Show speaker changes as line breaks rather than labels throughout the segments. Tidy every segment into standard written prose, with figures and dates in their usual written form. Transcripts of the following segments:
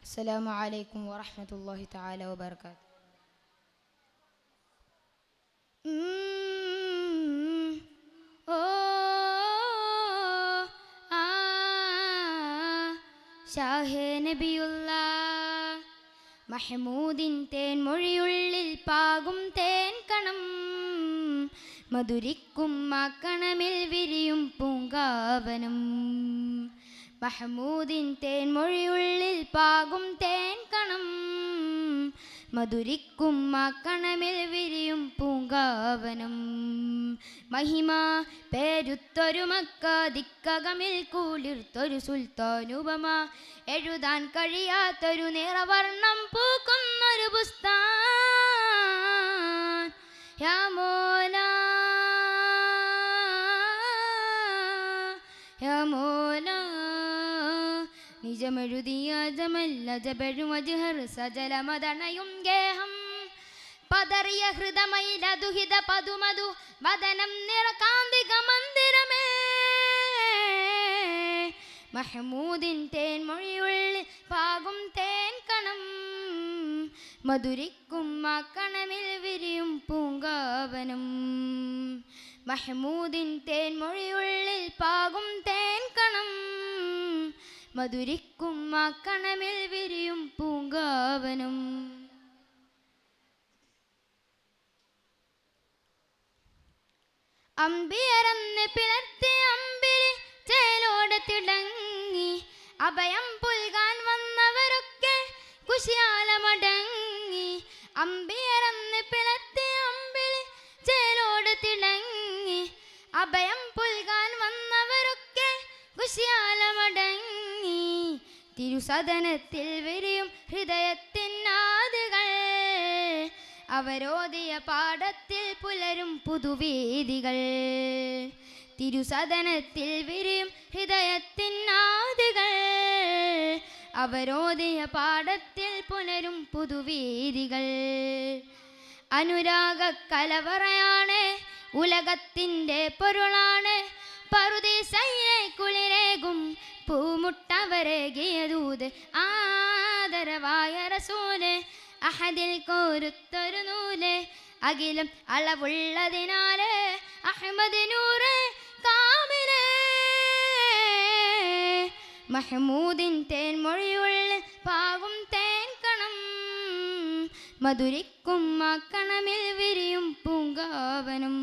السلام عليكم ورحمة الله تعالى وبركاته. ഷാഹേ നബിയുള്ള മഹ്മൂദിൻ തേൻ മൊഴിയുള്ളിൽ പാകും തേൻ കണം മധുരിക്കും മാക്കണമിൽ വിരിയും പൂങ്കാവനം. മഹ്മൂദിൻ തേൻ മൊഴിയുള്ളിൽ പാകും തേൻ കണം മധുരിക്കും മാക്കണമിൽ വിരിയും പൂങ്കാവനം. മഹിമ പേരുത്തൊരു മക്ക ദിക്കകമിൽ കൂളിർത്തൊരു സുൽത്താനുപമ എഴുതാൻ കഴിയാത്തൊരു നിറവർണ്ണം പൂക്കുന്നൊരു ബുസ്താൻ. യാ മോലാ യാ മോലാ നിജമെഴുതിയ ജമല്ല ജബഴു അജ്ഹർ സജലമദണയും ഗേഹം പതറിയ ഹൃദമയില ദുഹിത പതുമധു വദനം നിറകാന്തിക മന്ദിരമേ. മഹ്മൂദിൻ തേൻ മൊഴിയുള്ളിൽ പാകും തേൻ കണം മധുരിക്കും മാക്കണമിൽ വിരിയും പൂങ്കാവനം. മഹ്മൂദിൻ തേൻ മൊഴിയുള്ളിൽ പാകും തേൻ കണം മധുരിക്കും മാക്കണമിൽ വിരിയും പൂങ്കാവനം. അമ്പിയറന്ന് പിളർത്തി അമ്പിളി ചേലോടെ തിളങ്ങി അഭയം പുൽകാൻ വന്നവരൊക്കെ കുശിയാലമടങ്ങി. അമ്പിയറന്ന് പിളർത്തി അമ്പിളി ചേലോടെ തിളങ്ങി അഭയം പുൽകാൻ വന്നവരൊക്കെ കുശിയാലമടങ്ങി. തിരുസദനത്തിൽ വിരിയും ഹൃദയത്തിനാദികൾ അവരോധിയ പാഠത്തിൽ പുലരും പുതുവേദികൾ. തിരുസദനത്തിൽ വിരിയും ഹൃദയത്തിനാദികൾ അവരോധിയ പാഠത്തിൽ പുലരും പുതുവേദികൾ. അനുരാഗ കലവറയാണ് ഉലകത്തിൻ്റെ പൊരുളാണ് പറുദീസയിലെ കുളിരേകും പൂമുട്ടവരേകിയതൂത് ആദരവായ റസൂല് അഹദിൽ കോരുത്തൊരു നൂല് അഖിലം അളവുള്ളതിനാല് അഹ്മദ് നൂറ് കാമില്. മഹ്മൂദിൻ തേൻ മൊഴിയുള്ളിൽ പാകും തേൻ കണം മധുരിക്കും മാക്കണമിൽ വിരിയും പൂങ്കാവനം.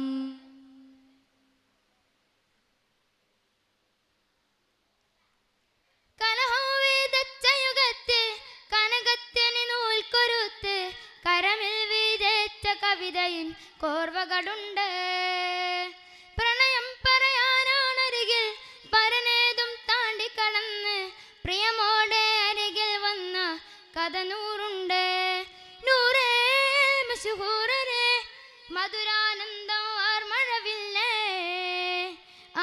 കരമിൽ വീതേറ്റ കവിതയിൻ കോർവകളുണ്ട്. പ്രണയം പറയാനാണരികിൽ പരനേതും താണ്ടിക്കടന്ന് പ്രിയമോടെ അരികിൽ വന്ന കഥ നൂറുണ്ട്. നൂറേ മശഹൂറേ മധുരാനന്ദം ആർമഴവില്ലേ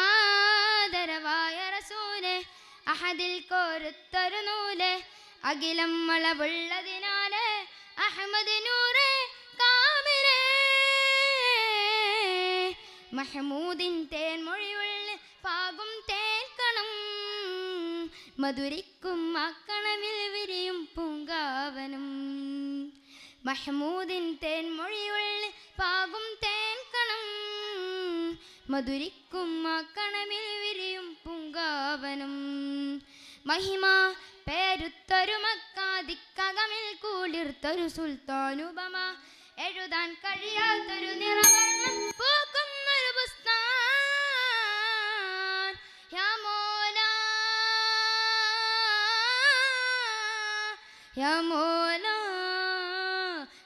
ആദരവായ റസൂല് അഹദിൽ കോരുത്തൊരു നൂല് അഖിലം അളവുള്ളതിനാല് അഹ്മദ് നൂറ് കാമില്. മഹ്മൂദിൻ തേൻ മൊഴിയുള്ളിൽ പാകും തേൻ കണം മധുരിക്കും മാക്കണമിൽ വിരിയും പൂങ്കാവനം. മഹ്മൂദിൻ തേൻ മൊഴിയുള്ളിൽ പാകും തേൻ കണം മധുരിക്കും മാക്കണമിൽ വിരിയും പൂങ്കാവനം. മഹിമ പേരുത്തൊരു മക്ക ദിക്കകമിൽ കൂളിർത്തൊരു സുൽത്താനുപമ എഴുതാൻ കഴിയാത്തൊരു നിറവർണ്ണം പൂക്കുന്നൊരു ബുസ്താൻ. യാ മോലാ യാ മോലാ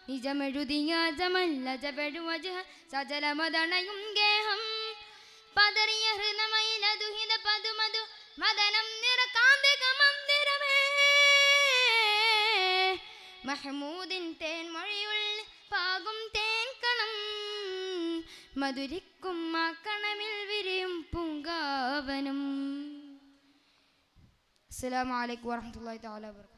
നിജമെഴുതിയ ജമല്ല ജബഴു അജ്ഹർ സജലമദണയും ഗേഹം പതറിയ ഹൃദമയില ദുഹിത പതുമധു വദനം നിറകാന്തിക മന്ദിരമേ. മഹ്മൂദിൻ തേൻ മൊഴിയുള്ളിൽ പാകും തേൻ കണം മധുരിക്കും മാക്കണമിൽ വിരിയും പൂങ്കാവനം. അസ്സലാമു അലൈക്കും വറഹ്മത്തുള്ളാഹി തആല വബറകാതുഹു.